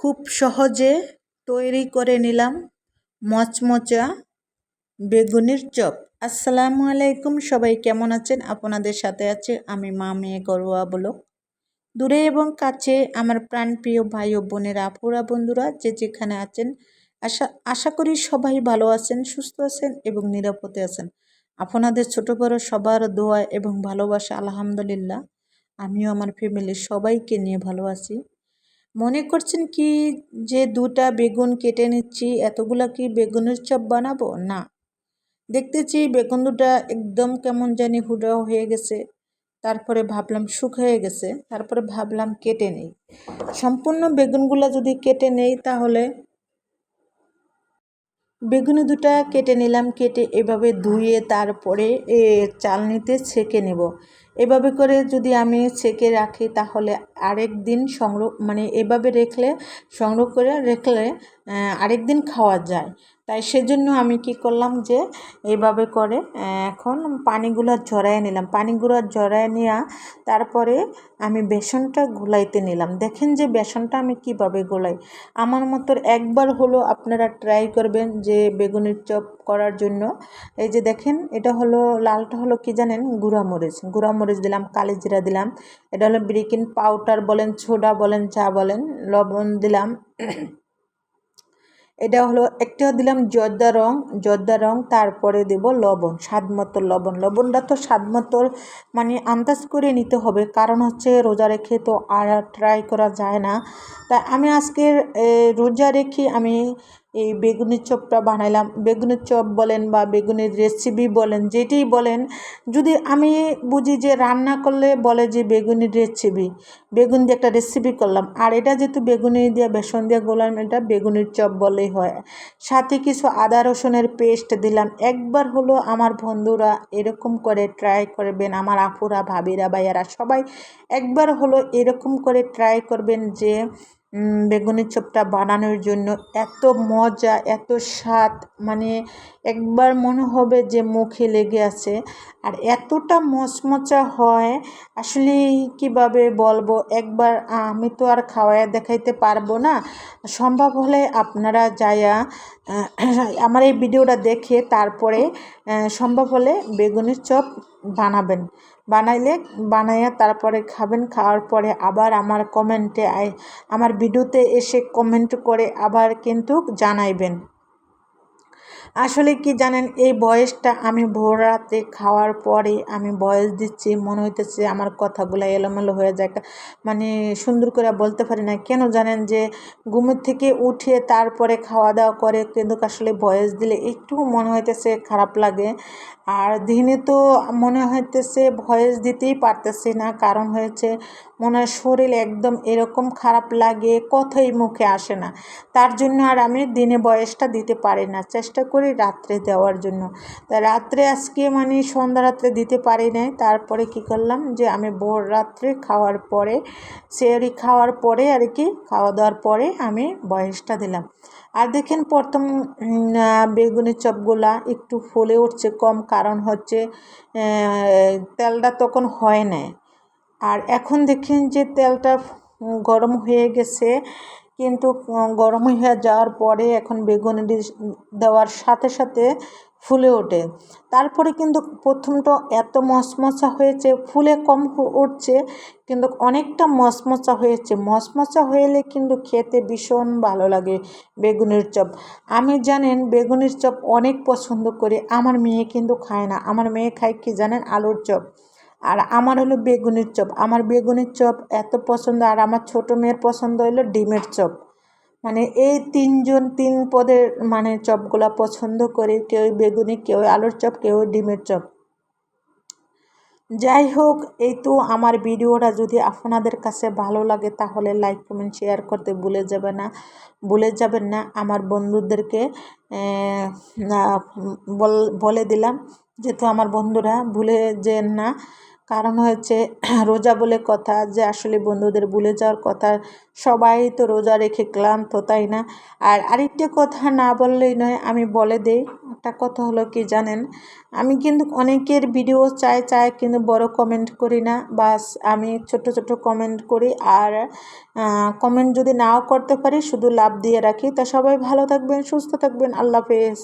খুব সহজে তৈরি করে নিলাম মচমচা বেগুনের চপ। আসসালামু আলাইকুম, সবাই কেমন আছেন? আপনাদের সাথে আছে আমি মা মেয়ে ঘরোয়া ব্লগ। দূরে এবং কাছে আমার প্রাণপ্রিয় ভাই ও বোনেরা, আপুরা, বন্ধুরা যে যেখানে আছেন, আশা করি সবাই ভালো আছেন, সুস্থ আছেন এবং নিরাপদে আছেন। আপনাদের ছোট বড় সবার দোয়া এবং ভালোবাসা আলহামদুলিল্লাহ আমিও আমার ফ্যামিলির সবাইকে নিয়ে ভালো আছি। মনে করছেন কি যে দুটা বেগুন কেটে নিচ্ছি, এতগুলা কি বেগুনের চপ বানাবো? না, দেখতেছি বেগুন দুটা একদম কেমন জানি হুডা হয়ে গেছে। তারপরে ভাবলাম শুকিয়ে গেছে, তারপরে ভাবলাম কেটে নেই। সম্পূর্ণ বেগুনগুলা যদি কেটে নেই তাহলে বেগুনি দুটা কেটে নিলাম। কেটে এভাবে ধুয়ে তারপরে চালনিতে ছেঁকে নেব। এভাবে করে যদি আমি ছেঁকে রাখি তাহলে আরেক দিন এভাবে সংগ্রহ করে রাখলে আরেক দিন খাওয়া যায়। তাই সেজন্য আমি কি করলাম যে এইভাবে করে এখন পানিগুলো ঝরায় নিলাম। পানিগুলো ঝরায় নেওয়া তারপরে আমি বেসনটা ঘোলাইতে নিলাম। দেখেন যে বেসনটা আমি কিভাবে গোলাই। আমার মতো একবার হলো আপনারা ট্রাই করবেন যে বেগুনের চপ করার জন্য। এই যে দেখেন, এটা হলো লালটা হলো কি জানেন, গুঁড়ামরিচ দিলাম, কালিজিরা দিলাম, এটা হলো বেকিং পাউডার বলেন, সোডা বলেন, যা বলেন, লবণ দিলাম। এটা হলো একটা দিলাম জর্দা রং, তারপরে দেব লবণ, স্বাদ মতো লবণ। লবণটা তো স্বাদ মতো আন্দাজ করে নিতে হবে, কারণ হচ্ছে রোজা রেখে তো আর ট্রাই করা যায় না। তাই আমি আজকের রোজা রেখে আমি এই বেগুনের চপটা বানাইলাম। বেগুনের চপ বলেন বা বেগুনের রেসিপি বলেন, যেটাই বলেন, যদি আমি বুঝি যে রান্না করলে বলে যে বেগুনের রেসিপি, বেগুন দিয়ে একটা রেসিপি করলাম, আর এটা যেহেতু বেগুনি দিয়ে বেসন দিয়ে গোলাম, এটা বেগুনের চপ বলেই হয়। সাথে কিছু আদা রসুনের পেস্ট দিলাম। একবার হলো আমার বন্ধুরা এরকম করে ট্রাই করবেন, আমার আপুরা, ভাবিরা, ভাইয়ারা সবাই একবার হলো এরকম করে ট্রাই করবেন যে বেগুনের চপটা বানানোর জন্য এত মজা, এত স্বাদ, একবার মনে হবে যে মুখে লেগে আছে। আর এতটা মচমচা হয়, আসলে কিভাবে বলবো, একবার আমি তো আর খাওয়ায় দেখাইতে পারবো না। সম্ভব হলে আপনারা যাইয়া আমার এই ভিডিওটা দেখে তারপরে সম্ভব হলে বেগুনের চপ বানাইয়া তারপরে খাবেন। খাওয়ার পরে আবার আমার আমার ভিডিওতে এসে কমেন্ট করে আবার কিন্তু জানাইবেন। আসলে কি জানেন, এই বয়সটা আমি ভোর রাতে খাওয়ার পরে আমি বয়স দিচ্ছি, মনে হইতেছে আমার কথাগুলো এলোমেলো হয়ে যায়, সুন্দর করে বলতে পারি না। কেন জানেন, যে ঘুমের থেকে উঠে তারপরে খাওয়া দাওয়া করে কিন্তু আসলে বয়স দিলে একটু মনে হইতেছে খারাপ লাগে। আর দিনে তো মনে হইতেছে ভয়েস দিতেই পারতেছি না, কারণ হয়েছে মনে হয় শরীর একদম এরকম খারাপ লাগে, কথাই মুখে আসে না। তার জন্য আর আমি দিনে বয়সটা দিতে পারি না, চেষ্টা করি রাত্রে দেওয়ার জন্য। তা রাত্রে আজকে সন্ধ্যা রাত্রে দিতে পারি নাই। তারপরে কি করলাম যে আমি ভোর রাত্রে খাওয়ার পরে, সেহরি খাওয়ার পরে আর কি, খাওয়া দাওয়ার পরে আমি বয়সটা দিলাম। আর দেখেন প্রথম বেগুনের চপগুলা একটু ফুলে উঠছে কম, কারণ হচ্ছে তেলটা তখন হয় না। আর এখন দেখেন যে তেলটা গরম হয়ে গেছে, কিন্তু গরম হয়ে যাওয়ার পরে এখন বেগুন দেওয়ার সাথে সাথে ফুলে ওঠে। তারপরে কিন্তু প্রথমটা এত মচমচা হয়েছে, ফুলে কম উঠছে কিন্তু অনেকটা মচমচা হয়েছে। মচমচা হলে কিন্তু খেতে ভীষণ ভালো লাগে বেগুনের চপ। আমি জানেন বেগুনের চপ অনেক পছন্দ করি, আমার মেয়ে কিন্তু খায় না। আমার মেয়ে খায় কি জানেন, আলুর চপ। আর আমার হলো বেগুনের চপ। আমার বেগুনের চপ এত পছন্দ। আর আমার ছোটো মেয়ের পছন্দ হলো ডিমের চপ। এই তিন পদের চপগুলা পছন্দ করে, কেউ বেগুনি, কেউ আলুর চপ, কেউ ডিমের চপ। যাই হোক, এই তো আমার ভিডিওটা যদি আপনাদের কাছে ভালো লাগে তাহলে লাইক, কমেন্ট, শেয়ার করতে ভুলে যাবেন না। আমার বন্ধুদেরকে বলে দিলাম, যেহেতু আমার বন্ধুরা ভুলে যেন না, কারণ হচ্ছে রোজা বলে কথা, যে আসলে বন্ধুদের ভুলে যাওয়ার কথা। সবাই তো রোজা রেখে ক্লান্ত, তাই না? আর আরেকটা কথা না বললেই নয়, আমি বলে দেই, একটা কথা হলো কি জানেন, আমি কিন্তু অনেকের ভিডিও চাই কিন্তু বড় কমেন্ট করি না, বাস আমি ছোট ছোট কমেন্ট করি। আর কমেন্ট যদি নাও করতে পারি শুধু লাভ দিয়ে রাখি। তা সবাই ভালো থাকবেন, সুস্থ থাকবেন, আল্লাহ হাফেজ।